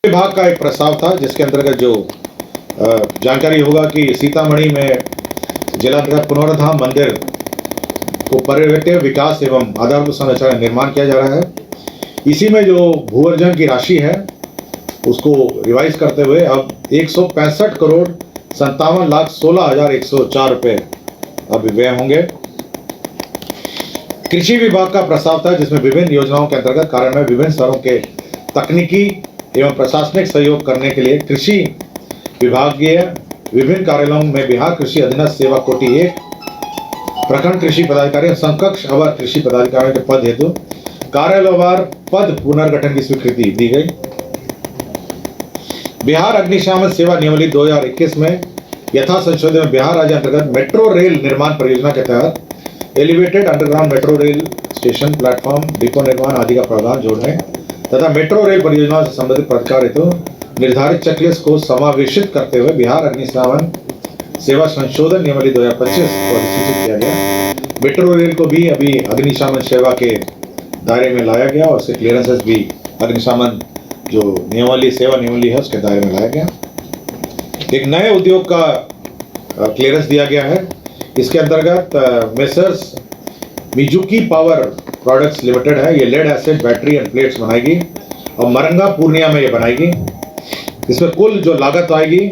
विभाग का एक प्रस्ताव था जिसके अंतर्गत जो जानकारी होगा कि सीतामढ़ी में जिलांतर्गत पुनरुद्धार मंदिर को पर्यवेक्षण विकास एवं आधारभूत संरचना का निर्माण किया जा रहा है। इसी में जो भू अर्जन की राशि है उसको रिवाइज करते हुए अब 165 करोड़ 57,16,104 रुपये अब व्यय होंगे। कृषि विभाग का प्रस्ताव था जिसमें विभिन्न योजनाओं के अंतर्गत कार्य में विभिन्न स्तरों के तकनीकी एवं प्रशासनिक सहयोग करने के लिए कृषि विभागीय विभिन्न कार्यालयों में बिहार कृषि अधीनस्थ सेवा कोटि 1 प्रखंड कृषि पदाधिकारी समकक्ष अवर कृषि पदाधिकारियों के पद हेतु कार्यालयवार पद पुनर्गठन की स्वीकृति दी गई। बिहार अग्निशमन सेवा नियमावली 2021 में यथा संशोधन में बिहार राज्य अंतर्गत मेट्रो रेल निर्माण परियोजना के तहत elevated underground metro rail station platform depot निर्माण आदि का प्रावधान जोड़ने तथा मेट्रो रेल परियोजना से संबंधित प्राधिकार हेतु निर्धारित चेकलिस्ट को समावेशित करते हुए बिहार अग्निशमन सेवा संशोधन नियमावली 2025 को अधिसूचित किया गया। मेट्रो रेल को भी अभी अग्निशमन सेवा के दायरे में लाया गया और उसके क्लियरेंसेस भी अग्निशमन जो नियमावली सेवा नियमावली है उसके दायरे में लाया गया। एक नए उद्योग का क्लियरेंस दिया गया है। इसके अंतर्गत Messrs Mizuki power products limited है, ये lead acid battery and plates बनाएगी और मरंगा पूर्णिया में ये बनाएगी। इसमें कुल जो लागत आएगी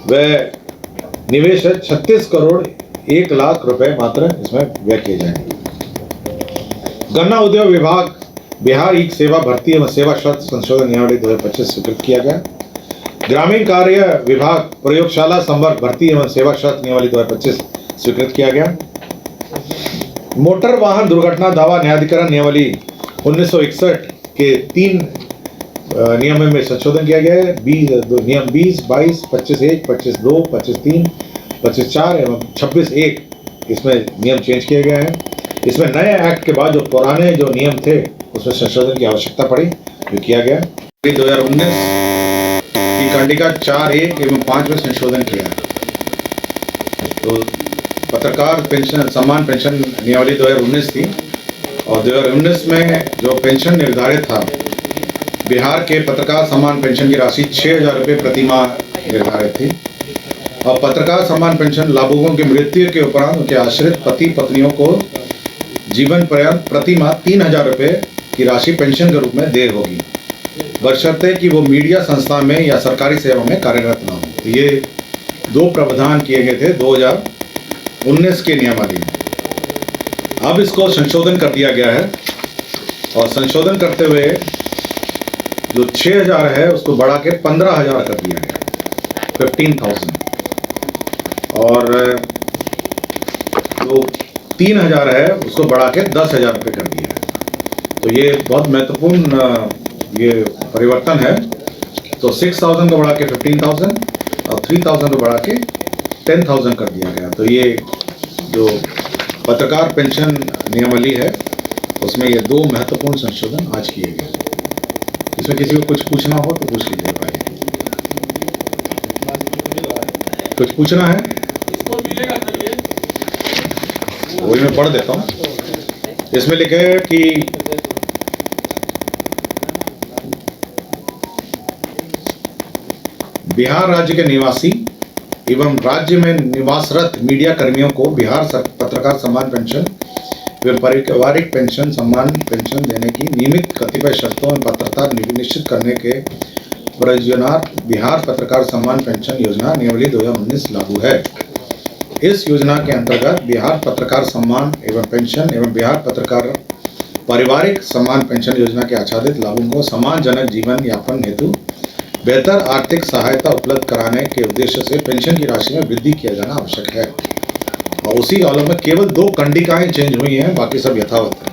वह निवेश है 36 करोड़ 1 लाख रुपए मात्र इसमें व्यय किए जाएंगे। गन्ना उद्योग विभाग बिहार ई सेवा भर्ती एवं सेवा शर्त संशोधन नियमावली 2025 स्वीकृत किया गया। ग्रामीण कार्य विभाग प्रयोगशाला संवर्ग भर्ती एवं सेवा शर्त नियमावली 2025 स्वीकृत किया गया। मोटर वाहन दुर्घटना दावा न्यायाधिकरण नियमावली 1961 के 3 नियमों में संशोधन किया गया है। नियम 20, 22, 25(1), 25(2), 25(3), 25(4) एवं 26(1) इसमें नियम चेंज किए गए हैं। इसमें नए एक्ट के बाद जो पुराने जो नियम थे उसमें संशोधन की आवश्यकता पड़ी, जो किया गया। 2019 की खंडिका 4(1) एवं 5 में संशोधन किया है। तो पत्रकार पेंशन सम्मान पेंशन नियमावली 2019 थी और 2019 में जो पेंशन निर्धारित था बिहार के पत्रकार सम्मान पेंशन की राशि 6,000 रुपये प्रति माह निर्धारित थी और पत्रकार सम्मान पेंशन लाभुकों की मृत्यु के उपरांत उनके आश्रित पति पत्नियों को जीवन पर्यंत प्रति माह 3,000 रुपये की राशि पेंशन के रूप में देय होगी, बशर्ते कि वो मीडिया संस्था में या सरकारी सेवा में कार्यरत न हो। तो ये 2 प्रावधान किए गए थे 2019 के नियमावली में। अब इसको संशोधन कर दिया गया है और संशोधन करते हुए जो 6,000 है उसको बढ़ा के 15,000 कर दिया गया, 15,000, और जो 3,000 है उसको बढ़ा के 10,000 रुपये कर दिया है। तो ये बहुत महत्वपूर्ण ये परिवर्तन है। तो 6,000 को बढ़ा के 15,000 और 3,000 को बढ़ा के 10,000 कर दिया गया। तो ये जो पत्रकार पेंशन नियमावली है उसमें ये 2 महत्वपूर्ण संशोधन आज किए गए। इसमें किसी को कुछ पूछना हो तो पूछ लीजिए भाई। कुछ पूछना है वही मैं पढ़ देता हूँ। इसमें लिखे है कि बिहार राज्य के निवासी एवं राज्य में निवासरत मीडिया कर्मियों को बिहार पत्रकार सम्मान पेंशन एवं पारिवारिक पेंशन सम्मान पेंशन देने की नियमित कतिपय शर्तों में पात्रता निश्चित करने के प्रयोजनार्थ बिहार पत्रकार सम्मान पेंशन योजना नियमावली 2019 लागू है। इस योजना के अंतर्गत बिहार पत्रकार सम्मान एवं पेंशन एवं बिहार पत्रकार पारिवारिक सम्मान पेंशन योजना के आच्छादित लाभुकों को सम्मानजनक जीवन यापन हेतु बेहतर आर्थिक सहायता उपलब्ध कराने के उद्देश्य से पेंशन की राशि में वृद्धि किया जाना आवश्यक है। और उसी कॉलम में केवल 2 खंडिकाएं चेंज हुई हैं, बाकी सब यथावत है।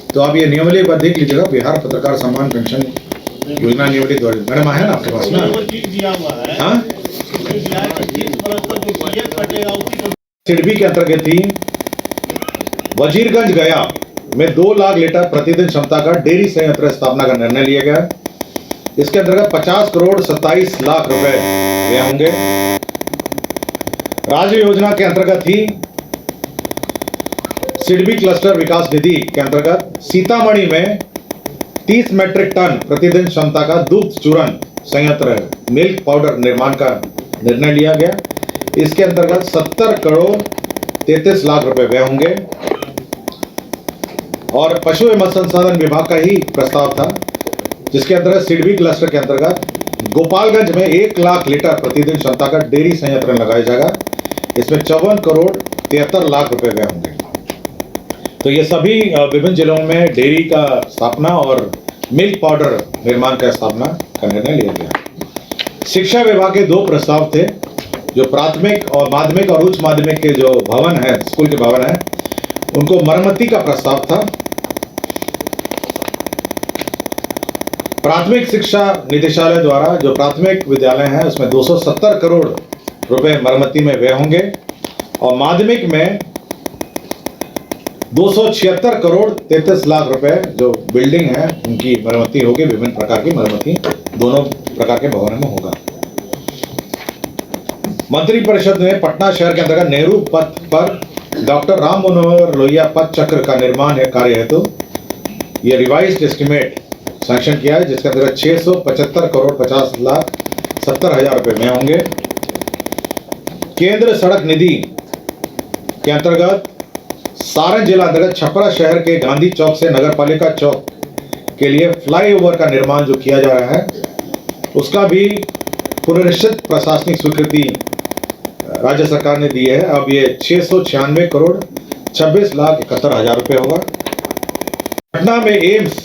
तो आप ये नियमावली पर देख लीजिएगा। बिहार पत्रकार सम्मान पेंशन योजना नियमावली मैडम है ना आपके पास ना? हाँ, सिडबी के अंतर्गत थी वजीरगंज गया में 2 लाख लीटर प्रतिदिन क्षमता का डेयरी संयंत्र स्थापना का निर्णय लिया गया। इसके अंतर्गत 50 करोड़ 27 लाख रुपए व्यय होंगे। राज्य योजना के अंतर्गत ही सिडबी क्लस्टर विकास निधि के अंतर्गत सीतामढ़ी में 30 मीट्रिक टन प्रतिदिन क्षमता का दूध चूर्ण संयंत्र मिल्क पाउडर निर्माण का निर्णय लिया गया। इसके अंतर्गत 70 करोड़ 33 लाख रुपए व्यय होंगे। और पशु एवं मत्स्य संसाधन विभाग का ही प्रस्ताव था, जिसके अंतर्गत सिडबी क्लस्टर के अंतर्गत गोपालगंज में 1 लाख लीटर प्रतिदिन क्षमता का डेयरी संयंत्र लगाया जाएगा। इसमें 54 करोड़ 73 लाख रुपए व्यय होंगे। तो ये सभी विभिन्न जिलों में डेयरी का स्थापना और मिल्क पाउडर निर्माण का स्थापना का निर्णय लिया गया। शिक्षा विभाग के 2 प्रस्ताव थे, जो प्राथमिक और माध्यमिक और उच्च माध्यमिक के जो भवन है, स्कूल के भवन है, उनको मरम्मती का प्रस्ताव था। प्राथमिक शिक्षा निदेशालय द्वारा जो प्राथमिक विद्यालय है उसमें 270 करोड़ रुपए मरम्मती में व्यय होंगे और माध्यमिक में 276 करोड़ 33 लाख रुपए जो बिल्डिंग है उनकी मरम्मती होगी। विभिन्न प्रकार की मरम्मती दोनों प्रकार के भवनों में होगा। मंत्रिपरिषद ने पटना शहर के अंतर्गत नेहरू पथ पर डॉक्टर राम मनोहर लोहिया पथ चक्र का निर्माण कार्य हेतु ये रिवाइज्ड एस्टिमेट सैंक्शन किया है, जिसके अंतर्गत 675 करोड़ 50 लाख 70 हजार रुपए में होंगे। केंद्र सड़क निधि के अंतर्गत सारण जिला अंतर्गत छपरा शहर के गांधी चौक से नगरपालिका चौक के लिए फ्लाईओवर का निर्माण जो किया जा रहा है उसका भी पुनरीक्षित प्रशासनिक स्वीकृति राज्य सरकार ने दी है। अब ये 696 करोड़ 26 लाख 71 हजार रुपए होगा। पटना में एम्स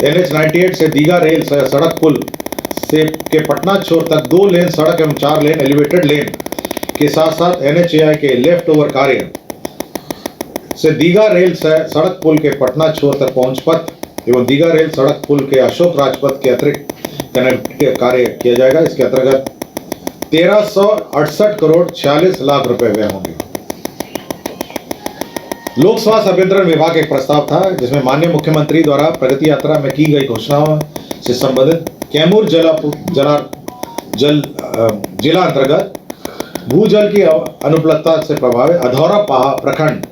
NH-98 से दीघा रेल सड़क पुल से के पटना छोर तक 2 लेन सड़क एवं 4 लेन एलिवेटेड लेन के साथ साथ NHAI के लेफ्ट ओवर कार्य से दीघा रेल सड़क पुल के पटना छोर तक पहुंच पथ एवं दीघा रेल सड़क पुल के अशोक राजपथ के अतिरिक्त कनेक्ट कार्य किया जाएगा। इसके अंतर्गत 1368 करोड़ 46 लाख रुपए व्यय होंगे। लोक स्वास्थ्य अभियंत्रण विभाग एक प्रस्ताव था, जिसमें माननीय मुख्यमंत्री द्वारा प्रगति यात्रा में की गई घोषणाओं से संबंधित कैमूर जिला अंतर्गत भूजल की अनुपलब्धता से प्रभावित अधौरा प्रखंड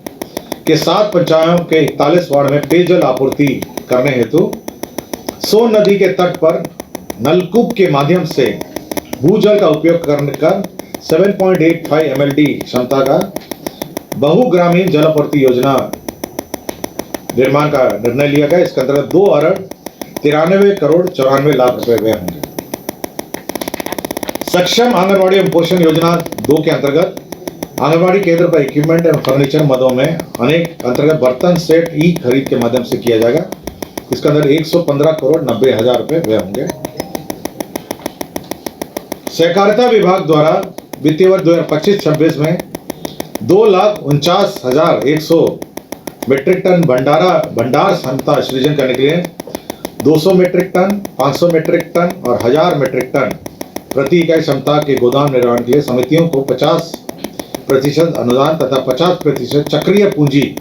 के 7 पंचायतों के 41 वार्ड में पेयजल आपूर्ति करने हेतु सोन नदी के तट पर नलकूप के माध्यम से भूजल का उपयोग करने का 7.85 MLD क्षमता का बहुग्रामीण जल आपूर्ति योजना निर्माण का निर्णय लिया गया। इसके अंतर्गत 2 अरब 93 करोड़ 94 लाख रुपए व्यय होंगे। सक्षम आंगनबाड़ी एवं पोषण योजना 2 के अंतर्गत आंगनबाड़ी केंद्र पर इक्विपमेंट एवं फर्नीचर मदों में अनेक अंतर्गत बर्तन सेट ई खरीद के माध्यम से किया जाएगा। इसके अंदर 115 करोड़ 90 हजार रुपए व्यय होंगे। सहकारिता विभाग द्वारा वित्तीय वर्ष 2025-26 में 2,49,100 मीट्रिक टन भंडार क्षमता सृजन करने के लिए 200 मीट्रिक टन, 500 मीट्रिक टन और 1000 मीट्रिक टन प्रति इकाई क्षमता के गोदाम निर्माण के लिए समितियों को 50% अनुदान तथा 50% चक्रीय पूंजी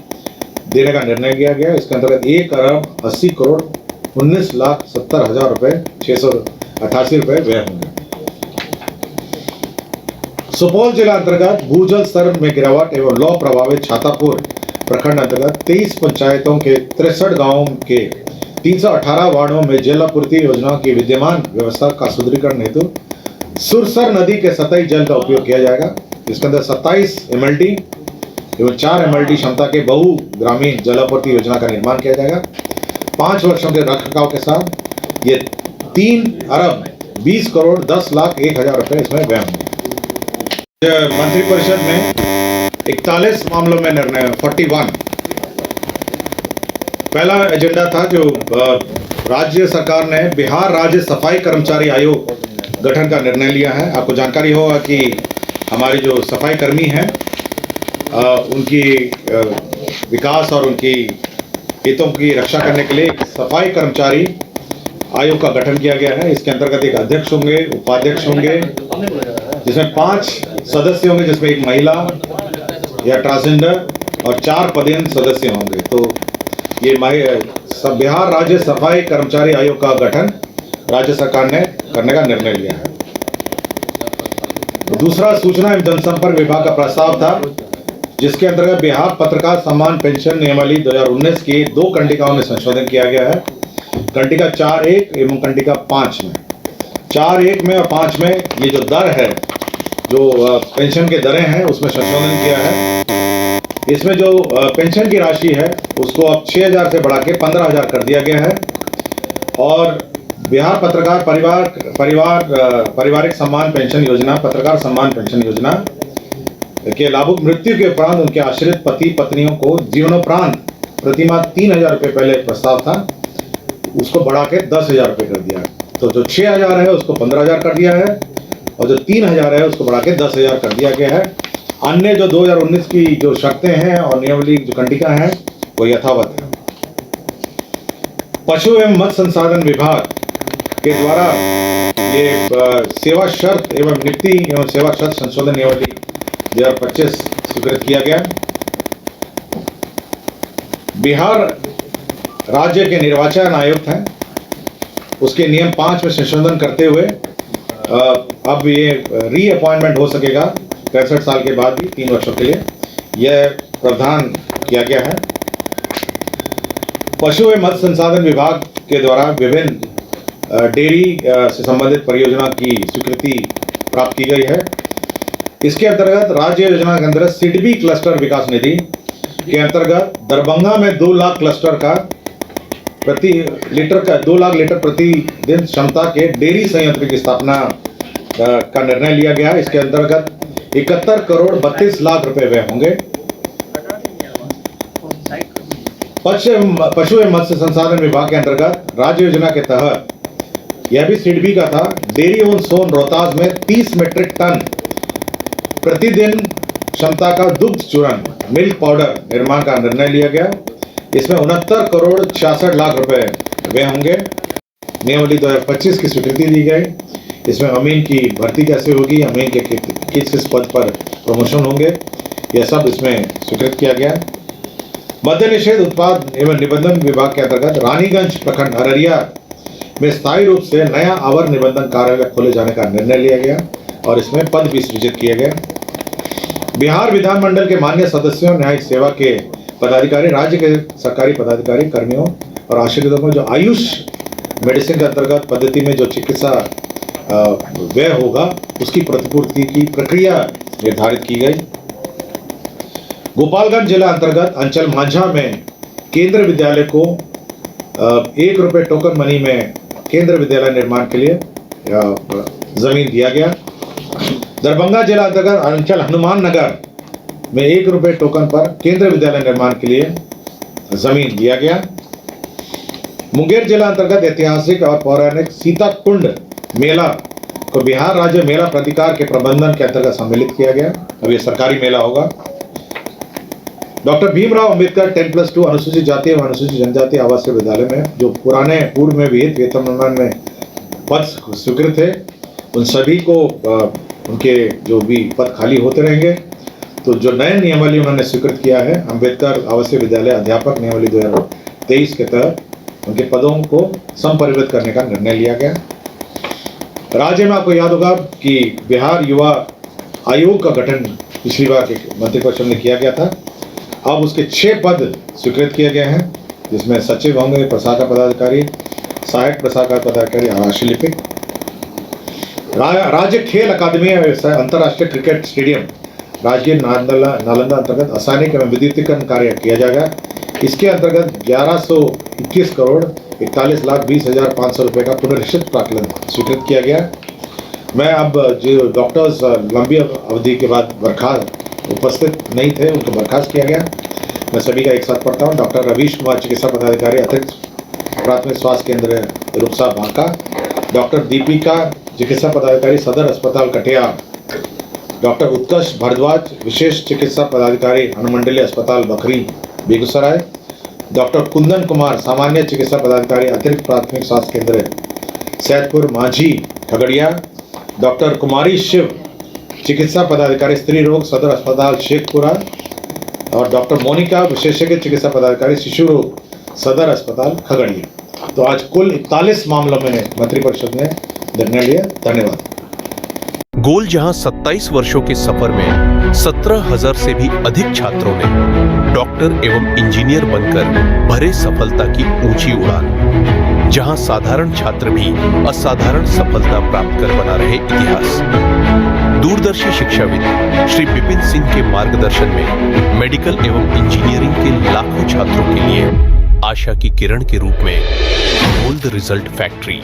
देने का निर्णय किया गया। इसके अंतर्गत 1 अरब 80 करोड़ 19 लाख 70 हजार रुपए 688 रुपए व्यय होंगे। सुपौल जिला अंतर्गत भूजल स्तर में गिरावट एवं लौ प्रभावित छातापुर प्रखंड अंतर्गत 23 पंचायतों के 63 गांवों के 318 वार्डों में जल आपूर्ति योजना की विद्यमान व्यवस्था का सुदृढ़ीकरण हेतु सुरसर नदी के सतही जल का उपयोग किया जाएगा। इसके अंदर 27 MLD एवं 4 MLD क्षमता के बहु ग्रामीण जल आपूर्ति योजना का निर्माण किया जाएगा। 5 वर्षों के रखरखाव के साथ ये 3 अरब 20 करोड़ 10 लाख 1 हजार रुपए इसमें व्यय होंगे। मंत्रिपरिषद में 41 मामलों में निर्णय 41 पहला एजेंडा था जो राज्य सरकार ने बिहार राज्य सफाई कर्मचारी आयोग गठन का निर्णय लिया है। आपको जानकारी होगा कि हमारे जो सफाई कर्मी हैं उनकी विकास और उनकी हितों की रक्षा करने के लिए एक सफाई कर्मचारी आयोग का गठन किया गया है। इसके अंतर्गत एक अध्यक्ष होंगे, उपाध्यक्ष होंगे, जिसमें 5 सदस्य होंगे, जिसमें एक महिला या ट्रांसजेंडर और 4 पदेन सदस्य होंगे। तो ये बिहार राज्य सफाई कर्मचारी आयोग का गठन राज्य सरकार ने करने का निर्णय लिया है। दूसरा सूचना एवं जनसंपर्क विभाग का प्रस्ताव था, जिसके अंतर्गत बिहार पत्रकार सम्मान पेंशन नियमावली 2019 की 2 कंडिकाओं में संशोधन किया गया है। कंडिका 4.1 एवं कंडिका 5 में 4(1) में और 5 में ये जो दर है, जो पेंशन के दरें हैं, उसमें संशोधन किया है। इसमें जो पेंशन की राशि है उसको अब 6,000 से बढ़ा के 15,000 कर दिया गया है। और बिहार पत्रकार पारिवारिक सम्मान पेंशन योजना, पत्रकार सम्मान पेंशन योजना के लाभुक मृत्यु के उपरांत उनके आश्रित पति पत्नियों को जीवनोपरांत प्रतिमाह 3,000 रुपये पहले प्रस्ताव था, उसको बढ़ा के 10,000 रुपये कर दिया। तो जो 6,000 है उसको 15,000 कर दिया है और जो 3,000 है उसको बढ़ा के 10,000 कर दिया गया है। अन्य जो 2019 की जो शर्तें हैं और नियमावली जो कंडिका हैं वो यथावत है। पशु एवं मत्स्य संसाधन विभाग के द्वारा ये सेवा शर्त एवं नियुक्ति एवं सेवा शर्त संशोधन नियमावली 2025 स्वीकृत किया गया। बिहार राज्य के निर्वाचन आयुक्त हैं, उसके नियम 5 में संशोधन करते हुए अब ये रीअपॉइंटमेंट हो सकेगा 65 साल के बाद भी 3 वर्षों के लिए, यह प्रावधान किया गया है। पशु एवं मत्स्य संसाधन विभाग के द्वारा विभिन्न डेयरी से संबंधित परियोजना की स्वीकृति प्राप्त की गई है। इसके अंतर्गत राज्य योजना के अंतर्गत सिडबी क्लस्टर विकास निधि के अंतर्गत दरभंगा में 2 लाख क्लस्टर का 2 लाख लीटर प्रतिदिन क्षमता के डेयरी संयंत्र की स्थापना का निर्णय लिया गया। इसके अंतर्गत 71 करोड़ 32 लाख रुपए व्यय होंगे। पशु एवं मत्स्य संसाधन विभाग के अंतर्गत राज्य योजना के तहत यह भी सिडबी का था। डेयरी एवं सोन रोहतास में 30 मीट्रिक टन प्रतिदिन क्षमता का दुग्ध चूर्ण मिल्क पाउडर निर्माण का निर्णय लिया गया। इसमें 69 करोड़ 66 लाख रुपए व्यय होंगे। नियमावली 2025 की स्वीकृति दी गई। इसमें अमीन की भर्ती कैसे होगी, अमीन के किस पद पर प्रमोशन होंगे, यह सब इसमें स्वीकृत किया गया। मद्य निषेध उत्पाद एवं निबंधन विभाग के अंतर्गत रानीगंज प्रखंड अररिया में स्थायी रूप से नया आवर निबंधन कार्यालय खोले जाने का निर्णय लिया गया और इसमें पद भी सृजित किए गए। बिहार विधानमंडल के मान्य सदस्यों, न्यायिक सेवा के पदाधिकारी, राज्य के सरकारी पदाधिकारी, कर्मियों और आश्रितों को जो आयुष मेडिसिन के अंतर्गत पद्धति में जो चिकित्सा व्यय होगा उसकी प्रतिपूर्ति की प्रक्रिया निर्धारित की गई। गोपालगंज जिला अंतर्गत अंचल मांझा में केंद्र विद्यालय को 1 रुपये टोकन मनी में केंद्र विद्यालय निर्माण के लिए जमीन दिया गया। दरभंगा जिला अंतर्गत अंचल हनुमान नगर में 1 रुपये टोकन पर केंद्र विद्यालय निर्माण के लिए जमीन दिया गया। मुंगेर जिला अंतर्गत ऐतिहासिक और पौराणिक सीता कुंड मेला को बिहार राज्य मेला प्राधिकार के प्रबंधन के अंतर्गत सम्मिलित किया गया। अब यह सरकारी मेला होगा। डॉक्टर भीमराव अंबेडकर 10+2 अनुसूचित जाति एवं अनुसूचित जनजाति आवासीय विद्यालय में जो पूर्व में विहित वेतन में पद स्वीकृत थे, उन सभी को उनके जो भी पद खाली होते रहेंगे। तो जो नए नियमावली उन्होंने स्वीकृत किया है, अंबेडकर आवासीय विद्यालय अध्यापक नियमावली 2023 के तहत उनके पदों को संपरिवर्तित करने का निर्णय लिया गया। राज्य में आपको याद होगा कि बिहार युवा आयोग का गठन पिछली बार के मंत्रिपरिषद में किया गया था। अब उसके 6 पद स्वीकृत किए गए हैं, जिसमें सचिव होंगे, प्रशाखा पदाधिकारी, सहायक प्रशाखा पदाधिकारी, आवासीय लिपिक। राज्य खेल अकादमी अंतर्राष्ट्रीय क्रिकेट स्टेडियम राजगीर नालंदा अंतर्गत आसानी एवं विद्युतीकरण कार्य किया जाएगा। इसके अंतर्गत 1121 करोड़ 41 लाख 20,500 रुपये का पुनरीक्षित प्राक्कलन स्वीकृत किया गया। मैं अब जो डॉक्टर्स लंबी अवधि के बाद उपस्थित नहीं थे, उनको बर्खास्त किया गया। मैं सभी का एक साथ पढ़ता हूँ। डॉक्टर रवीश कुमार चिकित्सा पदाधिकारी अतिरिक्त प्राथमिक स्वास्थ्य केंद्र रुपसा बांका, डॉक्टर दीपिका चिकित्सा पदाधिकारी सदर अस्पताल कटिहार, डॉक्टर उत्कर्ष भारद्वाज विशेष चिकित्सा पदाधिकारी अनुमंडलीय अस्पताल बखरी बेगूसराय, डॉक्टर कुंदन कुमार सामान्य चिकित्सा पदाधिकारी अतिरिक्त प्राथमिक स्वास्थ्य केंद्र सैदपुर माझी खगड़िया, डॉक्टर कुमारी शिव चिकित्सा पदाधिकारी स्त्री रोग सदर अस्पताल शेखपुरा और डॉक्टर मोनिका विशेषज्ञ चिकित्सा पदाधिकारी शिशु रोग सदर अस्पताल खगड़िया। तो आज कुल 41 मामलों में मंत्रिपरिषद ने निर्णय लिया। धन्यवाद। गोल जहां 27 वर्षों के सफर में 17,000 से भी अधिक छात्रों ने डॉक्टर एवं इंजीनियर बनकर भरे सफलता की ऊंची उड़ान। जहां साधारण छात्र भी असाधारण सफलता प्राप्त कर बना रहे इतिहास। दूरदर्शी शिक्षाविद श्री विपिन सिंह के मार्गदर्शन में मेडिकल एवं इंजीनियरिंग के लाखों छात्रों के लिए आशा की किरण के रूप में गोल्ड रिजल्ट फैक्ट्री